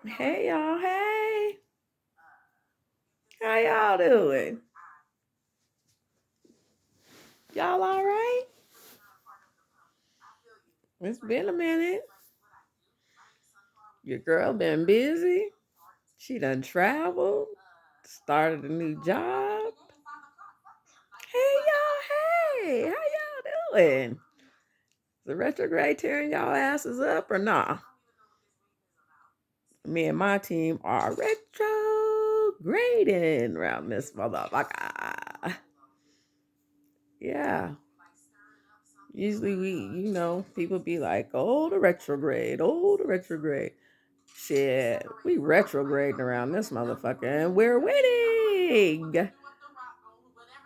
Hey y'all, hey. How y'all doing? Y'all all right? It's been a minute. Your girl been busy. She done traveled, started a new job. Hey y'all, hey. How y'all doing? The retrograde tearing y'all asses up or nah? Me and my team are retrograding around this motherfucker. Yeah. Usually people be like, oh, the retrograde. Shit, we retrograding around this motherfucker and we're winning.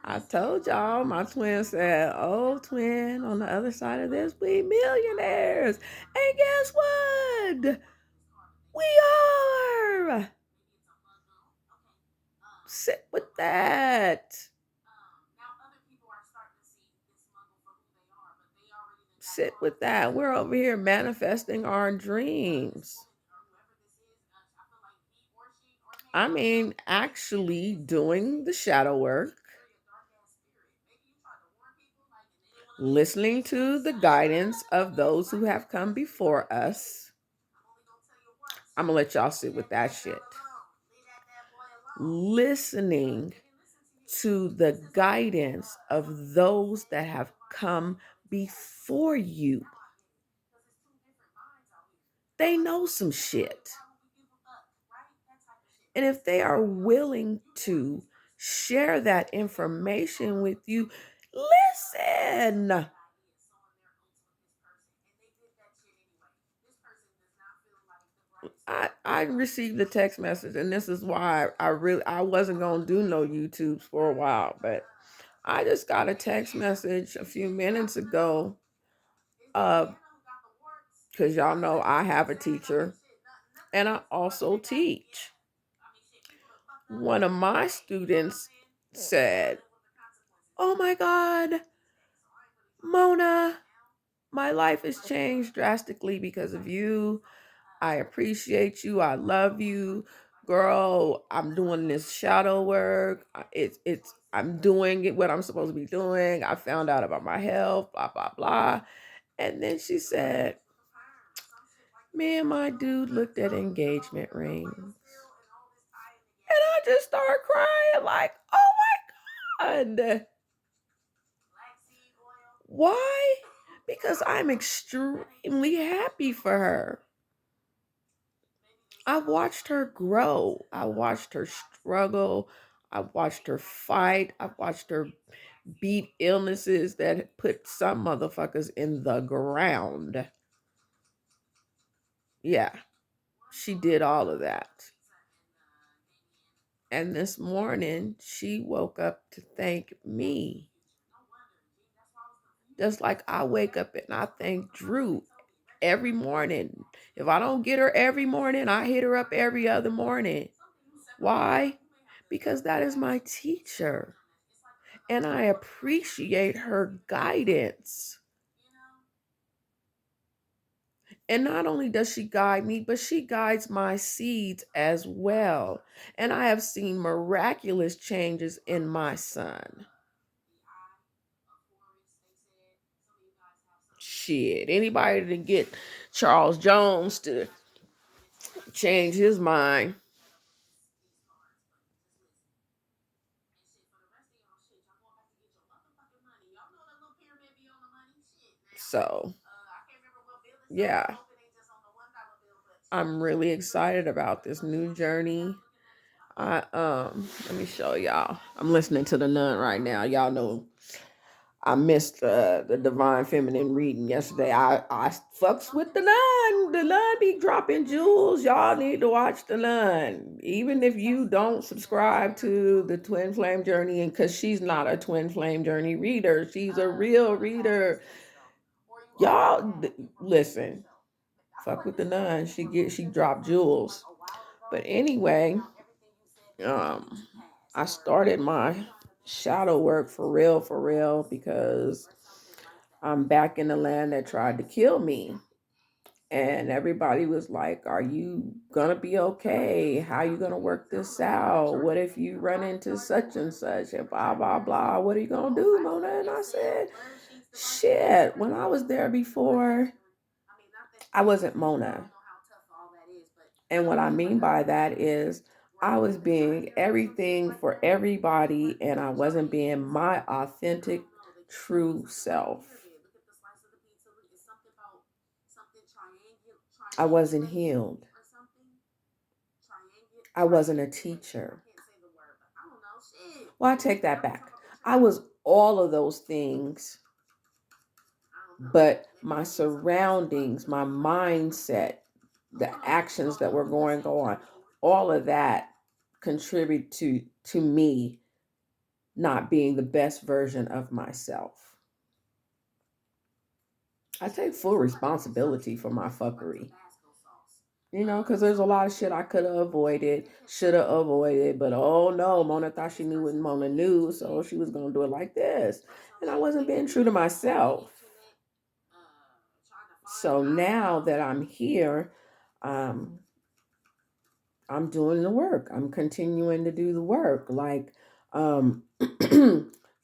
I told y'all, my twin said, oh, twin, on the other side of this, we millionaires. And guess what? We are. Sit with that. Sit with that. We're over here manifesting our dreams. I mean, actually doing the shadow work, listening to the guidance of those who have come before us. I'm going to let y'all sit with that shit. Listening to the guidance of those that have come before you. They know some shit. And if they are willing to share that information with you, listen. I received a text message, and this is why I wasn't gonna do no YouTubes for a while, but I just got a text message a few minutes ago, because y'all know I have a teacher, and I also teach. One of my students said, "Oh my God, Mona, my life has changed drastically because of you. I appreciate you. I love you. Girl, I'm doing this shadow work. I'm doing it what I'm supposed to be doing. I found out about my health, blah, blah, blah." And then she said, "Me and my dude looked at engagement rings." And I just started crying like, oh my God. Why? Because I'm extremely happy for her. I watched her grow. I watched her struggle. I watched her fight. I watched her beat illnesses that put some motherfuckers in the ground. Yeah, she did all of that. And this morning, she woke up to thank me. Just like I wake up and I thank Drew every morning. If I don't get her every morning, I hit her up every other morning. Why? Because that is my teacher. And I appreciate her guidance. And not only does she guide me, but she guides my seeds as well. And I have seen miraculous changes in my son. Shit, anybody to get Charles Jones to change his mind. So, yeah. I'm really excited about this new journey. Let me show y'all. I'm listening to the Nun right now. Y'all know I missed the Divine Feminine reading yesterday. I fucks with the Nun. The Nun be dropping jewels. Y'all need to watch the Nun. Even if you don't subscribe to the Twin Flame Journey, and because she's not a Twin Flame Journey reader, she's a real reader. Y'all listen. Fuck with the Nun. She dropped jewels. But anyway, I started my shadow work for real, because I'm back in the land that tried to kill me. And everybody was like, are you gonna be okay? How you gonna work this out? What if you run into such and such and blah blah blah? What are you gonna do, Mona? And I said, shit, when I was there before, I wasn't Mona. And what I mean by that is I was being everything for everybody and I wasn't being my authentic, true self. I wasn't healed. I wasn't a teacher. Well, I take that back. I was all of those things, but my surroundings, my mindset, the actions that were going on, all of that contribute to me not being the best version of myself. I take full responsibility for my fuckery. You know, because there's a lot of shit I could have avoided, should have avoided, but oh no, Mona thought she knew what Mona knew, so she was going to do it like this. And I wasn't being true to myself. So now that I'm here, um, I'm doing the work. I'm continuing to do the work. Like, um,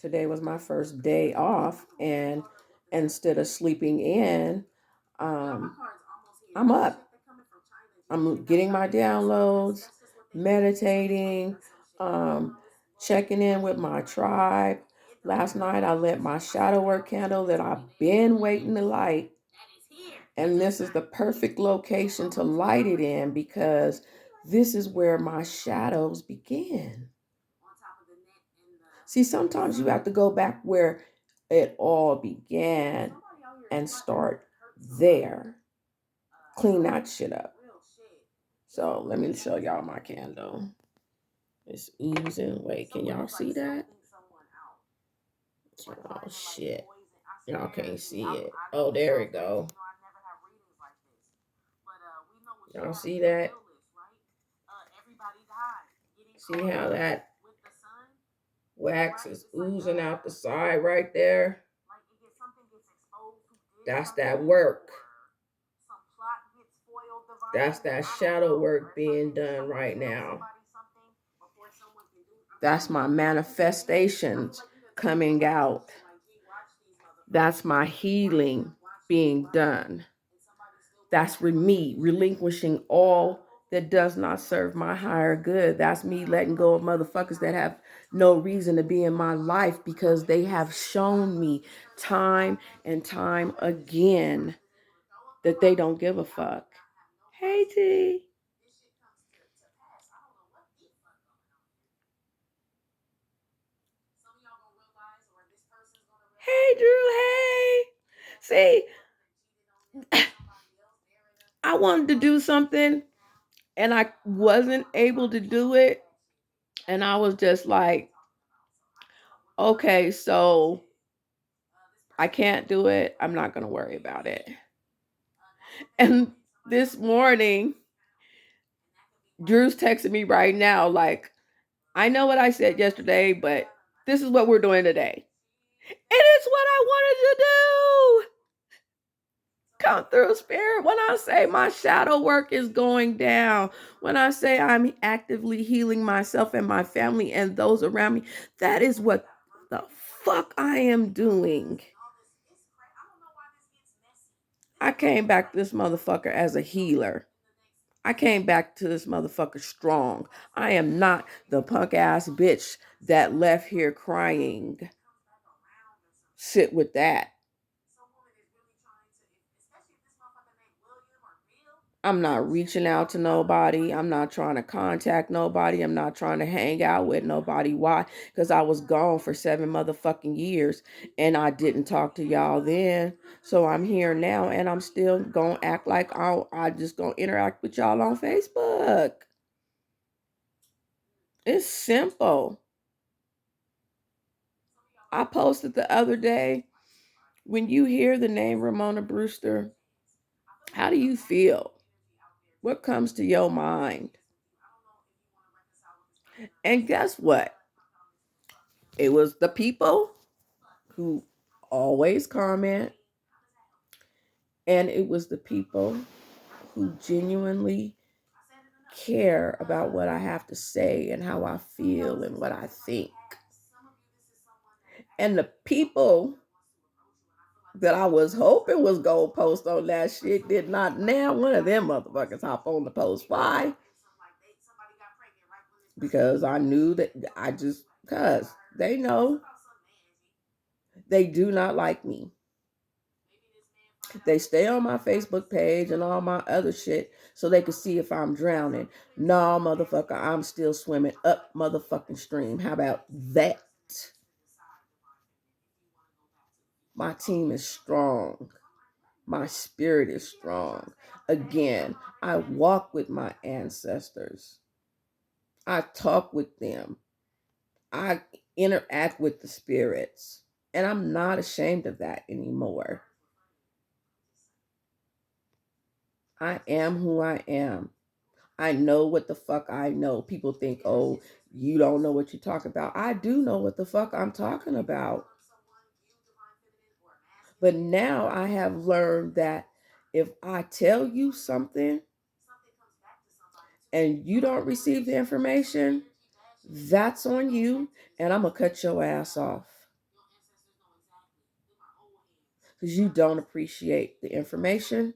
today was my first day off, and instead of sleeping in, um, I'm up. I'm getting my downloads, meditating, um, checking in with my tribe. Last night I lit my shadow work candle that I've been waiting to light. And this is the perfect location to light it in because this is where my shadows begin. See, sometimes you have to go back where it all began and start there. Clean that shit up. So let me show y'all my candle. It's oozing. Wait, can y'all see that? Oh shit. Y'all can't see it. Oh, there we go. Y'all see that? See how that wax is oozing out the side right there? That's that work. That's that shadow work being done right now. That's my manifestations coming out. That's my healing being done. That's me relinquishing all that does not serve my higher good. That's me letting go of motherfuckers that have no reason to be in my life because they have shown me time and time again that they don't give a fuck. Hey, T. Hey, Drew. Hey. See, I wanted to do something and I wasn't able to do it. And I was just like, okay, so I can't do it. I'm not going to worry about it. And this morning, Drew's texting me right now, like, I know what I said yesterday, but this is what we're doing today. And it's what I wanted to do. Come through, Spirit. When I say my shadow work is going down, when I say I'm actively healing myself and my family and those around me, that is what the fuck I am doing. I came back to this motherfucker as a healer. I came back to this motherfucker strong. I am not the punk ass bitch that left here crying. Sit with that. I'm not reaching out to nobody. I'm not trying to contact nobody. I'm not trying to hang out with nobody. Why? Because I was gone for 7 motherfucking years and I didn't talk to y'all then. So I'm here now and I'm still going to act like I just going to interact with y'all on Facebook. It's simple. I posted the other day, when you hear the name Ramona Brewster, how do you feel? What comes to your mind? And guess what? It was the people who always comment, and it was the people who genuinely care about what I have to say and how I feel and what I think. And the people that I was hoping was gonna post on that shit did not. Now one of them motherfuckers hop on the post. Why? Because I knew that because they know they do not like me. They stay on my Facebook page and all my other shit so they can see if I'm drowning. No, motherfucker, I'm still swimming up motherfucking stream. How about that? My team is strong. My spirit is strong. Again, I walk with my ancestors. I talk with them. I interact with the spirits. And I'm not ashamed of that anymore. I am who I am. I know what the fuck I know. People think, oh, you don't know what you talk about. I do know what the fuck I'm talking about. But now I have learned that if I tell you something and you don't receive the information, that's on you, and I'm going to cut your ass off. Because you don't appreciate the information,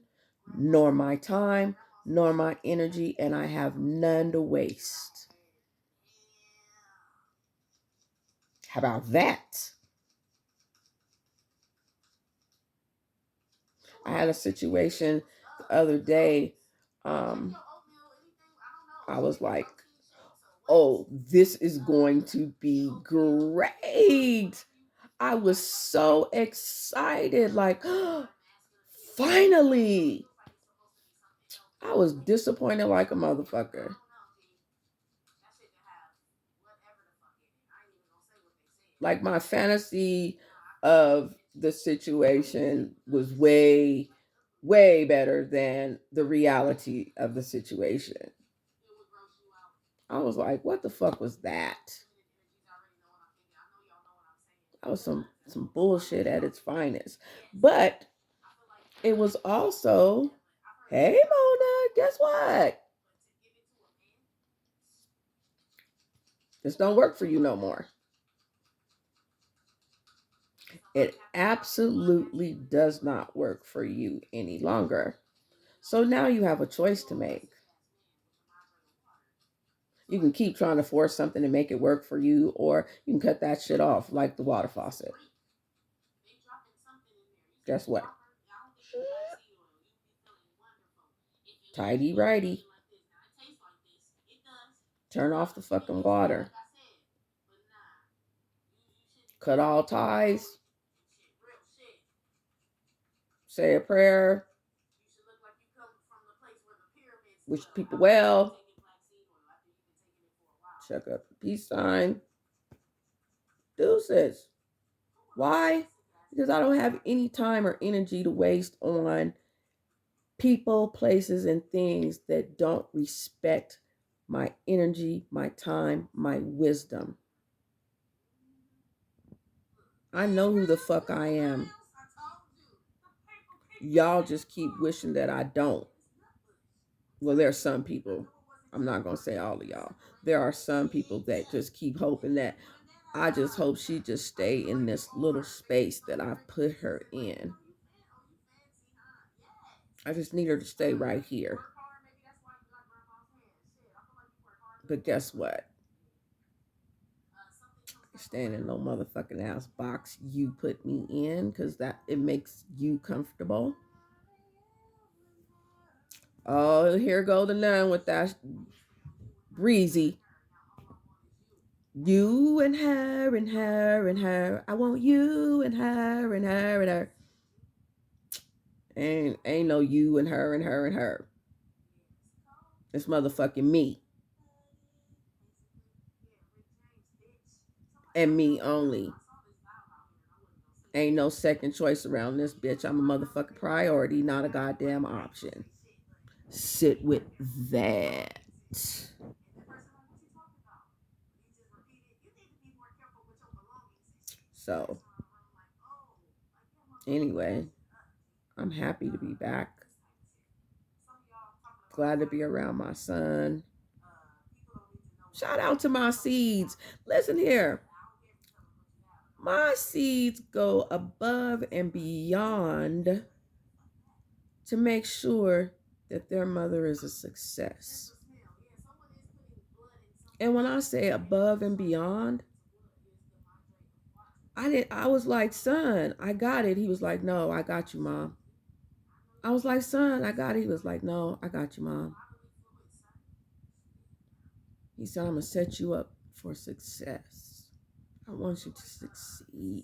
nor my time, nor my energy, and I have none to waste. How about that? I had a situation the other day. I was like, oh, this is going to be great. I was so excited. Like, finally. I was disappointed like a motherfucker. Like, my fantasy of the situation was way, way better than the reality of the situation. I was like, what the fuck was that? That was some bullshit at its finest. But it was also, hey Mona, guess what? This don't work for you no more. It absolutely does not work for you any longer. So now you have a choice to make. You can keep trying to force something to make it work for you, or you can cut that shit off like the water faucet. Guess what? Tidy righty. Turn off the fucking water. Cut all ties. Say a prayer. Wish people well. Check up the peace sign. Deuces. Why? Because I don't have any time or energy to waste on people, places, and things that don't respect my energy, my time, my wisdom. I know who the fuck I am. Y'all just keep wishing that I don't. Well, there are some people. I'm not going to say all of y'all. There are some people that just keep hoping that I just hope she just stay in this little space that I put her in. I just need her to stay right here. But guess what? Stand in no motherfucking ass box you put me in because that it makes you comfortable. Oh, here go the nun with that breezy. You and her and her and her. I want you and her and her and her. Ain't no you and her and her and her. It's motherfucking me. And me only. Ain't no second choice around this bitch. I'm a motherfucking priority, not a goddamn option. Sit with that. So, anyway, I'm happy to be back. Glad to be around my son. Shout out to my seeds. Listen here. My seeds go above and beyond to make sure that their mother is a success. And when I say above and beyond, I was like, son, I got it. He was like, no, I got you, mom. I was like, son, I got it. He was like, no, I got you, mom. He said, I'm going to set you up for success. I want you to succeed.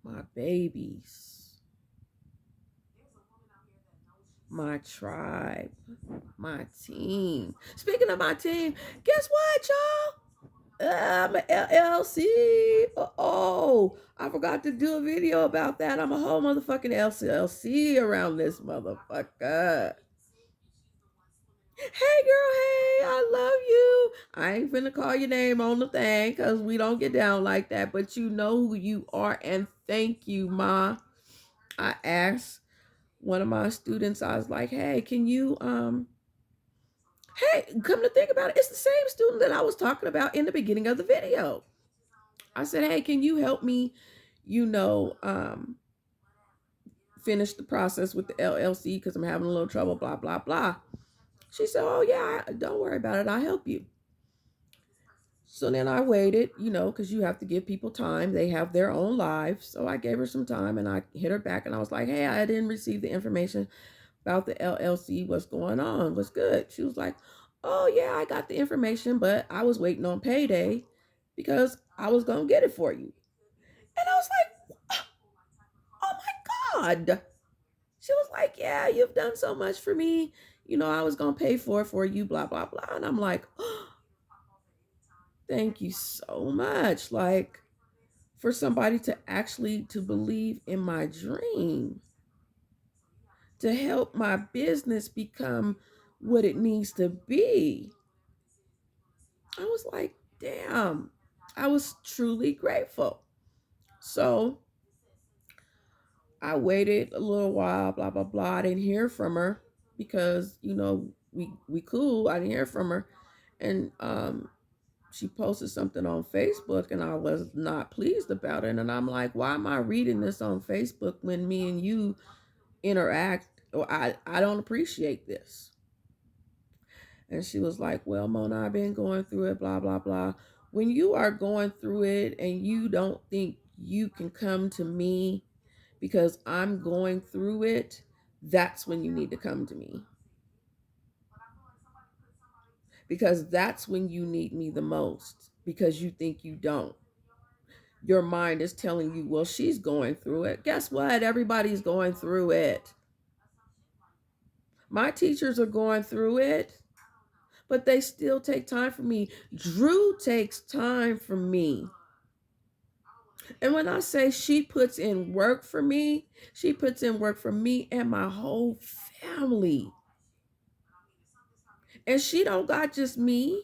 My babies, my tribe, my team. Speaking of my team, guess what, y'all? I'm an LLC. Oh, I forgot to do a video about that. I'm a whole motherfucking LLC around this motherfucker. Hey girl, hey, I love you. I ain't finna call your name on the thing because we don't get down like that, but you know who you are, and thank you, Ma. I asked one of my students, I was like, hey, can you hey, come to think about it, it's the same student that I was talking about in the beginning of the video. I said, hey, can you help me, you know, finish the process with the LLC because I'm having a little trouble, blah, blah, blah. She said, oh yeah, don't worry about it, I'll help you. So then I waited, you know, because you have to give people time. They have their own lives. So I gave her some time and I hit her back and I was like, hey, I didn't receive the information about the LLC. What's going on? What's good? She was like, oh, yeah, I got the information, but I was waiting on payday because I was going to get it for you. And I was like, oh my God. She was like, yeah, you've done so much for me. You know, I was going to pay for you, blah, blah, blah. And I'm like, oh, thank you so much. Like, for somebody to actually to believe in my dream, to help my business become what it needs to be. I was like, damn, I was truly grateful. So I waited a little while, blah, blah, blah. I didn't hear from her because, you know, we cool. I didn't hear from her. And she posted something on Facebook and I was not pleased about it. And I'm like, why am I reading this on Facebook when me and you interact? Or I don't appreciate this. And she was like, well, Mona, I've been going through it, blah, blah, blah. When you are going through it and you don't think you can come to me because I'm going through it, that's when you need to come to me. Because that's when you need me the most, because you think you don't. Your mind is telling you, well, she's going through it. Guess what? Everybody's going through it. My teachers are going through it, but they still take time for me. Drew takes time for me. And when I say she puts in work for me, she puts in work for me and my whole family. And she don't got just me.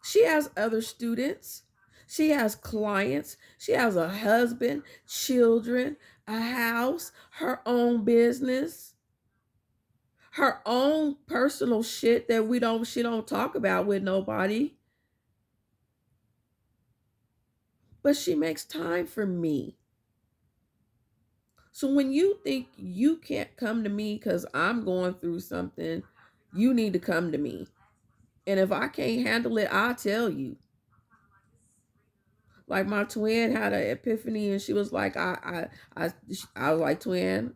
She has other students. She has clients. She has a husband, children, a house, her own business, her own personal shit that she don't talk about with nobody. But she makes time for me. So when you think you can't come to me because I'm going through something, you need to come to me. And if I can't handle it, I'll tell you. Like my twin had an epiphany and she was like, I was like, twin,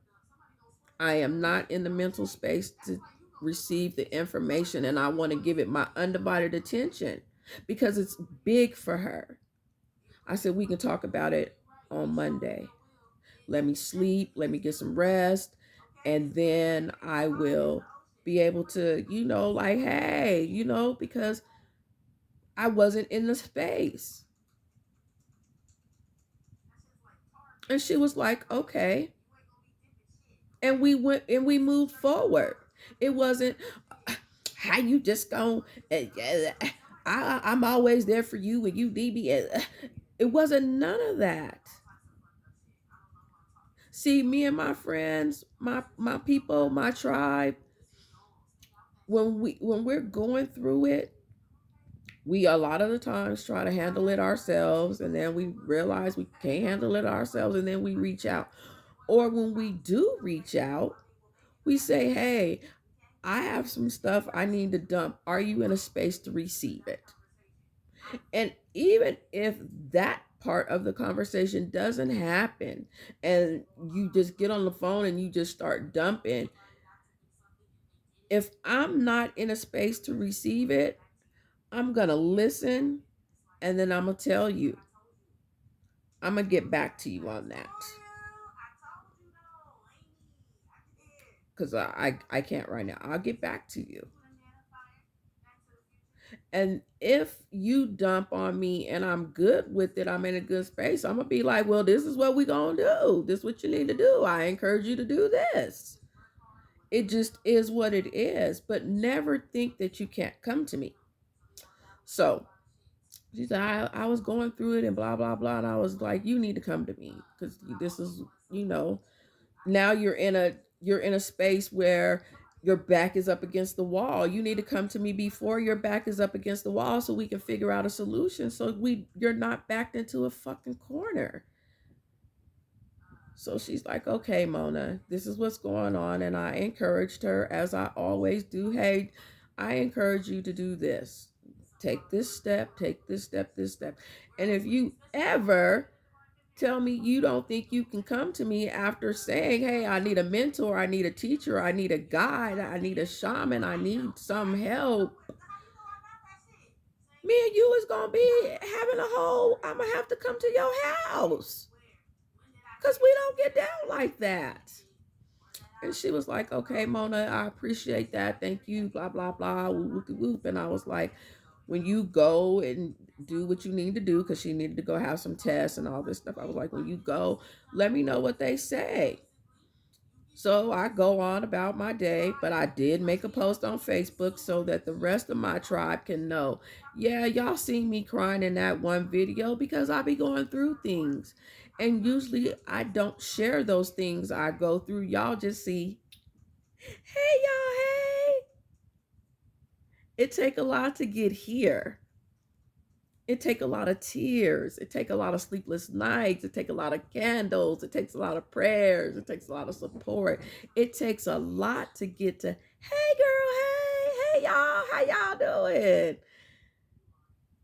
I am not in the mental space to receive the information and I want to give it my undivided attention because it's big for her. I said, we can talk about it on Monday. Let me sleep, let me get some rest, and then I will be able to, you know, like, hey, you know, because I wasn't in the space. And she was like, okay. And we went and we moved forward. It wasn't how you just go, I'm always there for you when you need me. It wasn't none of that. See, me and my friends, my people, my tribe, when we're going through it, we a lot of the times try to handle it ourselves, and then we realize we can't handle it ourselves, and then we reach out. Or when we do reach out, we say, hey, I have some stuff I need to dump. Are you in a space to receive it? And even if that part of the conversation doesn't happen and you just get on the phone and you just start dumping, if I'm not in a space to receive it, I'm going to listen, and then I'm going to tell you. I'm going to get back to you on that. Because I can't right now. I'll get back to you. And if you dump on me and I'm good with it, I'm in a good space, I'm going to be like, well, this is what we're going to do. This is what you need to do. I encourage you to do this. It just is what it is. But never think that you can't come to me. So she said, I was going through it and blah, blah, blah. And I was like, you need to come to me because this is, now you're in a space where your back is up against the wall. You need to come to me before your back is up against the wall so we can figure out a solution so you're not backed into a fucking corner. So she's like, okay, Mona, this is what's going on. And I encouraged her, as I always do. Hey, I encourage you to do this. Take this step, this step. And if you ever tell me you don't think you can come to me after saying, hey, I need a mentor, I need a teacher, I need a guide, I need a shaman, I need some help, me and you is going to be having I'm going to have to come to your house. Because we don't get down like that. And she was like, okay, Mona, I appreciate that. Thank you, blah, blah, blah, whoop, whoop. And I was like, when you go and do what you need to do, because she needed to go have some tests and all this stuff, I was like, when you go, let me know what they say. So I go on about my day, but I did make a post on Facebook so that the rest of my tribe can know, yeah, y'all seen me crying in that one video because I be going through things. And usually I don't share those things I go through. Y'all just see, hey, y'all, hey. It take a lot to get here. It take a lot of tears. It take a lot of sleepless nights. It take a lot of candles. It takes a lot of prayers. It takes a lot of support. It takes a lot to get to, hey, girl, hey, y'all, how y'all doing?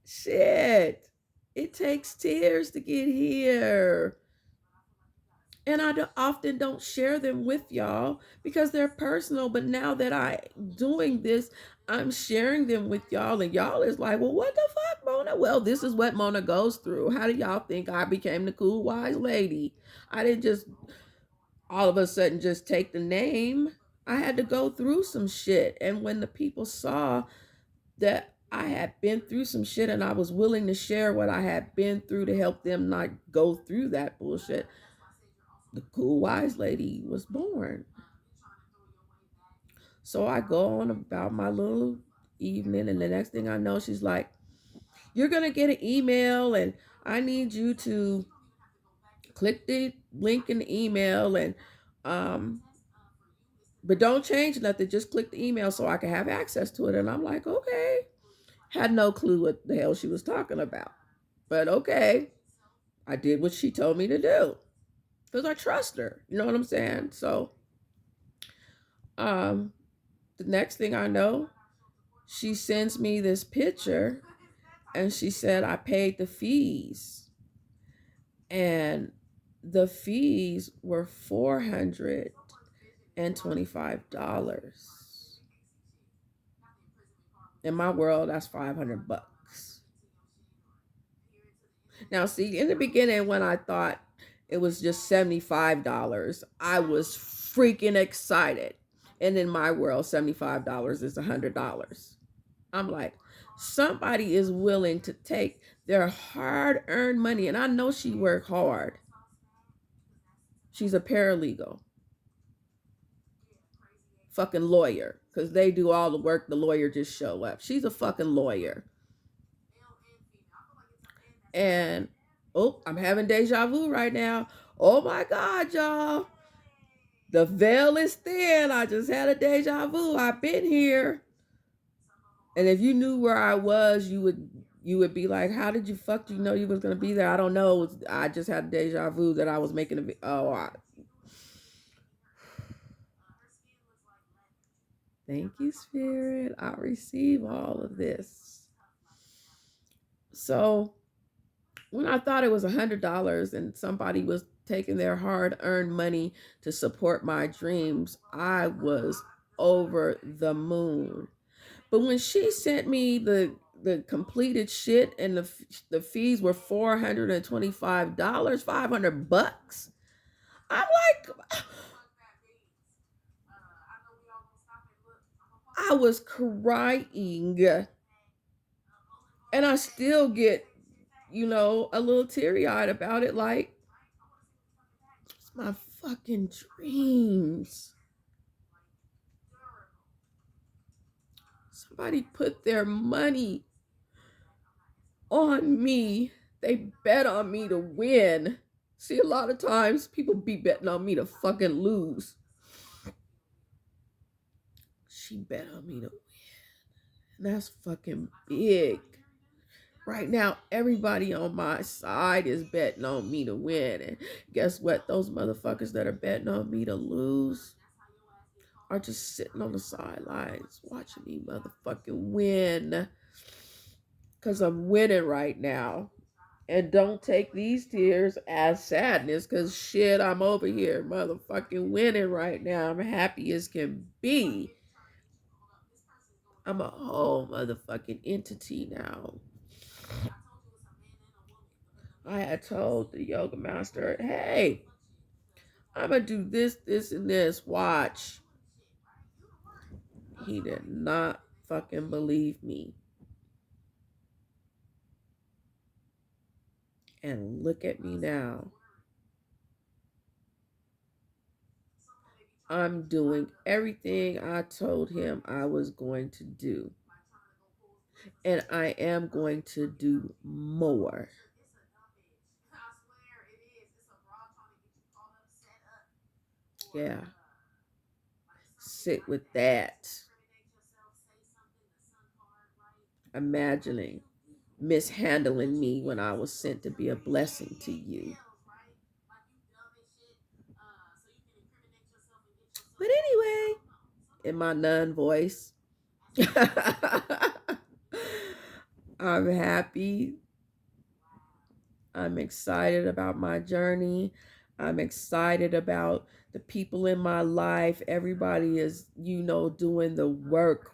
Shit. It takes tears to get here. And I often don't share them with y'all because they're personal. But now that I'm doing this, I'm sharing them with y'all. And y'all is like, well, what the fuck, Mona? Well, this is what Mona goes through. How do y'all think I became the cool, wise lady? I didn't just all of a sudden just take the name. I had to go through some shit. And when the people saw that I had been through some shit and I was willing to share what I had been through to help them not go through that bullshit, the cool wise lady was born. So I go on about my little evening, and the next thing I know, she's like, you're going to get an email, and I need you to click the link in the email, and but don't change nothing, just click the email so I can have access to it. And I'm like, okay. Had no clue what the hell she was talking about, but okay, I did what she told me to do because I trust her. You know what I'm saying? So the next thing I know, she sends me this picture and she said, I paid the fees. And the fees were $425. In my world, that's $500. Now, see, in the beginning, when I thought it was just $75, I was freaking excited. And in my world, $75 is $100. I'm like, somebody is willing to take their hard-earned money. And I know she worked hard. She's a paralegal. Fucking lawyer. Because they do all the work. The lawyer just show up. She's a fucking lawyer. And, oh, I'm having deja vu right now. Oh my God, y'all. The veil is thin. I just had a deja vu. I've been here. And if you knew where I was, you would be like, how did you fuck you know you was gonna be there? I don't know. I just had a deja vu that I was making thank you, Spirit. I receive all of this. So when I thought it was $100 and somebody was taking their hard-earned money to support my dreams, I was over the moon. But when she sent me the completed shit and the fees were $425, $500, I'm like, I was crying, and I still get, a little teary eyed about it. Like, it's my fucking dreams. Somebody put their money on me. They bet on me to win. See, a lot of times people be betting on me to fucking lose. She bet on me to win. And that's fucking big. Right now, everybody on my side is betting on me to win. And guess what? Those motherfuckers that are betting on me to lose are just sitting on the sidelines watching me motherfucking win. Because I'm winning right now. And don't take these tears as sadness, because shit, I'm over here motherfucking winning right now. I'm happy as can be. I'm a whole motherfucking entity now. I had told the yoga master, hey, I'm going to do this, this, and this. Watch. He did not fucking believe me. And look at me now. I'm doing everything I told him I was going to do. And I am going to do more. Yeah. Sit with that. Imagining mishandling me when I was sent to be a blessing to you. But anyway, in my nun voice, I'm happy. I'm excited about my journey. I'm excited about the people in my life. Everybody is, doing the work.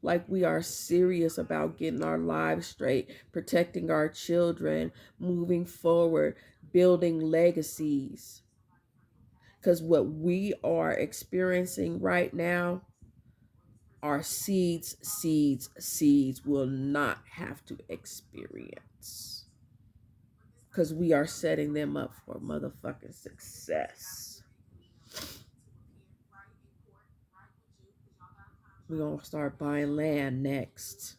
Like we are serious about getting our lives straight, protecting our children, moving forward, building legacies. Because what we are experiencing right now are seeds will not have to experience. Because we are setting them up for motherfucking success. We're going to start buying land next.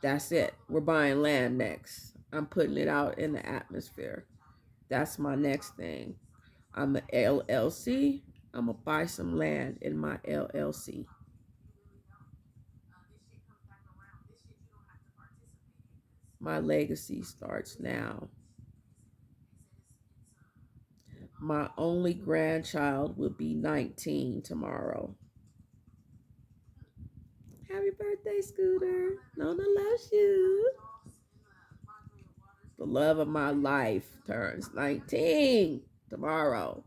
That's it. We're buying land next. I'm putting it out in the atmosphere. That's my next thing. I'm an LLC. I'm going to buy some land in my LLC. My legacy starts now. My only grandchild will be 19 tomorrow. Happy birthday, Scooter. Nona loves you. The love of my life turns 19 tomorrow.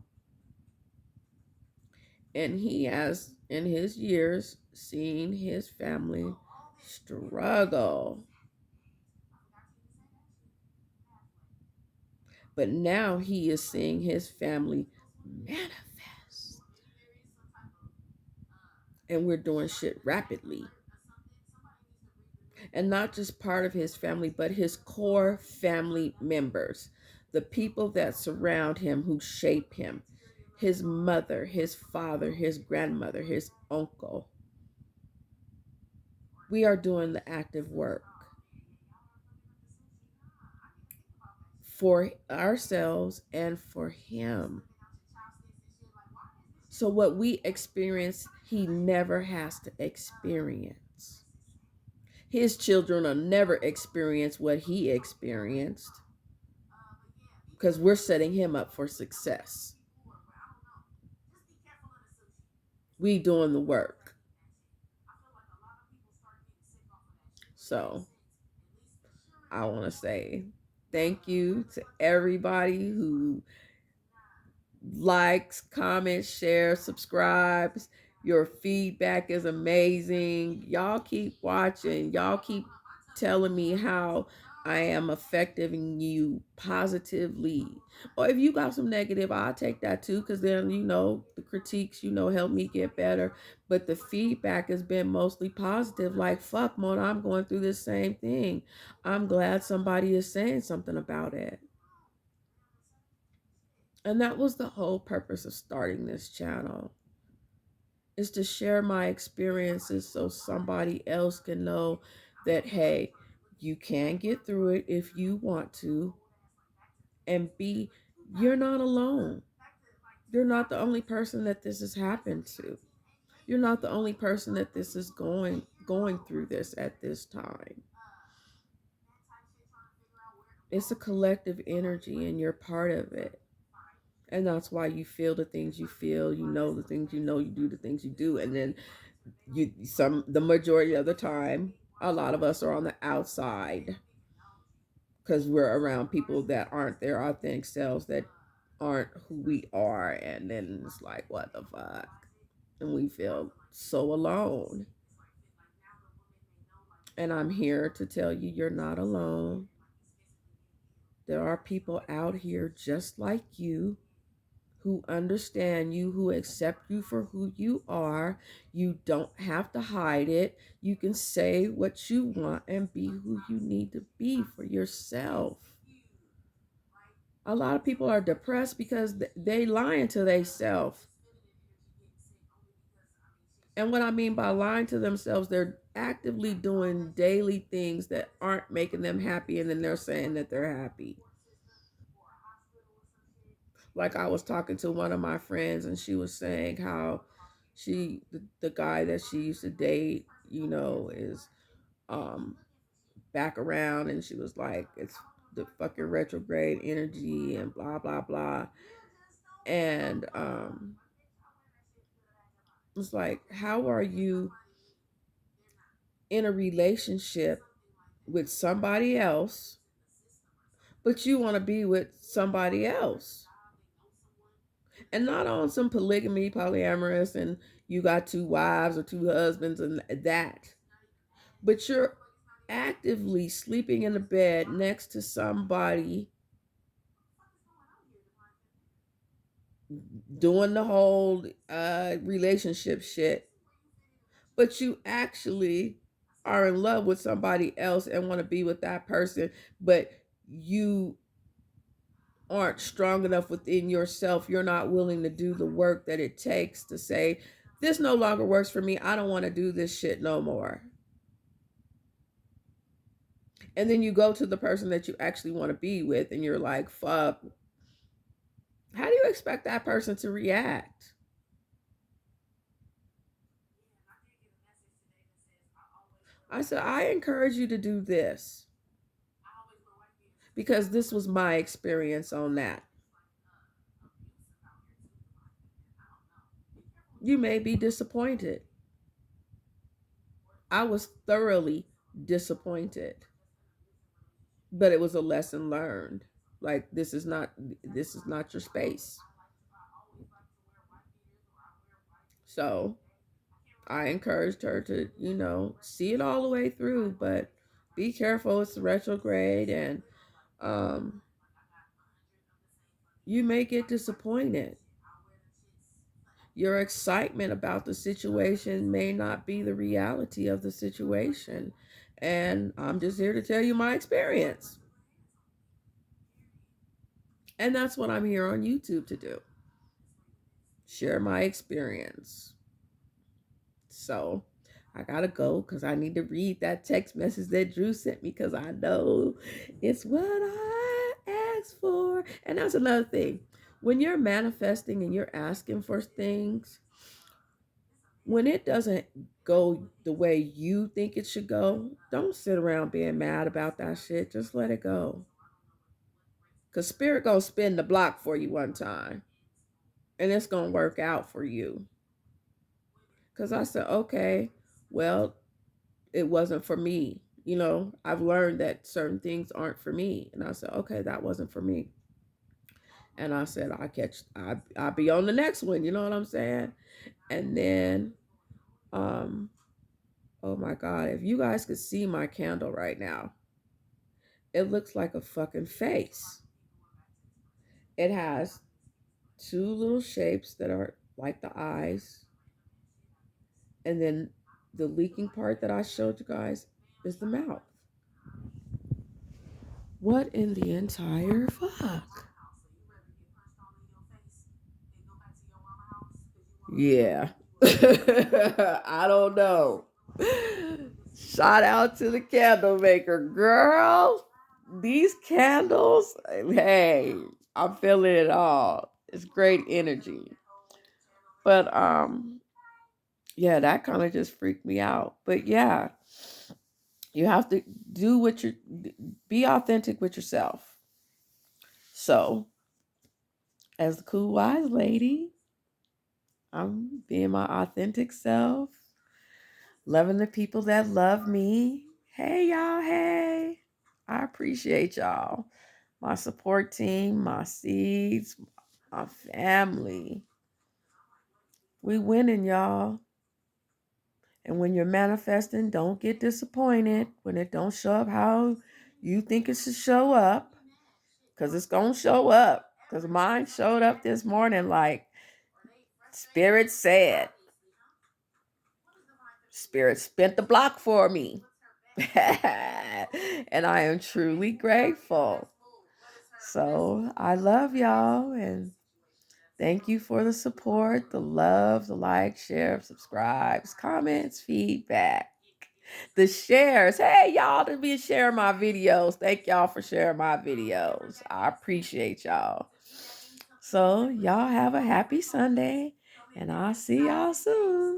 And he has, in his years, seen his family struggle. But now he is seeing his family manifest. And we're doing shit rapidly. And not just part of his family, but his core family members, the people that surround him, who shape him, his mother, his father, his grandmother, his uncle. We are doing the active work for ourselves and for him. So what we experience, he never has to experience. His children will never experience what he experienced because we're setting him up for success. We doing the work. So I want to say thank you to everybody who likes, comments, shares, subscribes. Your feedback is amazing. Y'all keep watching. Y'all keep telling me how I am affecting you positively. Or if you got some negative, I'll take that too, because then, the critiques, help me get better. But the feedback has been mostly positive. Like, fuck, Mona, I'm going through this same thing. I'm glad somebody is saying something about it. And that was the whole purpose of starting this channel, is to share my experiences so somebody else can know that, hey, you can get through it if you want to. And B, you're not alone. You're not the only person that this has happened to. You're not the only person that this is going through this at this time. It's a collective energy and you're part of it. And that's why you feel the things you feel, the things you do the things you do. And then the majority of the time, a lot of us are on the outside because we're around people that aren't their authentic selves, that aren't who we are. And then it's like, what the fuck? And we feel so alone. And I'm here to tell you, you're not alone. There are people out here just like you, who understand you, who accept you for who you are. You don't have to hide it. You can say what you want and be who you need to be for yourself. A lot of people are depressed because they lying to themselves. And what I mean by lying to themselves, they're actively doing daily things that aren't making them happy, and then they're saying that they're happy. Like, I was talking to one of my friends and she was saying how the guy that she used to date, is back around, and she was like, it's the fucking retrograde energy and blah blah blah. And it's like, how are you in a relationship with somebody else, but you want to be with somebody else? And not on some polygamy, polyamorous, and you got 2 wives or 2 husbands and that. But you're actively sleeping in the bed next to somebody doing the whole relationship shit. But you actually are in love with somebody else and want to be with that person, but you aren't strong enough within yourself. You're not willing to do the work that it takes to say, this no longer works for me. I don't want to do this shit no more. And then you go to the person that you actually want to be with and you're like, fuck. How do you expect that person to react? I said, I encourage you to do this because this was my experience on that. You may be disappointed. I was thoroughly disappointed, but it was a lesson learned. Like, this is not your space. So I encouraged her to, see it all the way through, but be careful. It's retrograde, and you may get disappointed. Your excitement about the situation may not be the reality of the situation. And I'm just here to tell you my experience. And that's what I'm here on YouTube to do. Share my experience. So I gotta go because I need to read that text message that Drew sent me, because I know it's what I asked for. And that's another thing. When you're manifesting and you're asking for things, when it doesn't go the way you think it should go, don't sit around being mad about that shit. Just let it go. Because spirit gonna spin the block for you one time. And it's gonna work out for you. Because I said, okay, well, it wasn't for me. You know, I've learned that certain things aren't for me. And I said, okay, that wasn't for me. And I said, I'll be on the next one. You know what I'm saying? And then, oh my God, if you guys could see my candle right now, it looks like a fucking face. It has two little shapes that are like the eyes. And then the leaking part that I showed you guys is the mouth. What in the entire fuck? Yeah. I don't know. Shout out to the candle maker, girl. These candles, hey, I'm feeling it all. It's great energy. But yeah, that kind of just freaked me out. But yeah, you have to do what you be authentic with yourself. So, as the cool wise lady, I'm being my authentic self, loving the people that love me. Hey, y'all. Hey, I appreciate y'all. My support team, my seeds, my family. We winning, y'all. And when you're manifesting, don't get disappointed when it don't show up how you think it should show up. Because it's going to show up. Because mine showed up this morning like Spirit said. Spirit spent the block for me. And I am truly grateful. So I love y'all. And thank you for the support, the love, the like, share, subscribes, comments, feedback, the shares. Hey, y'all to be sharing my videos. Thank y'all for sharing my videos. I appreciate y'all. So y'all have a happy Sunday, and I'll see y'all soon.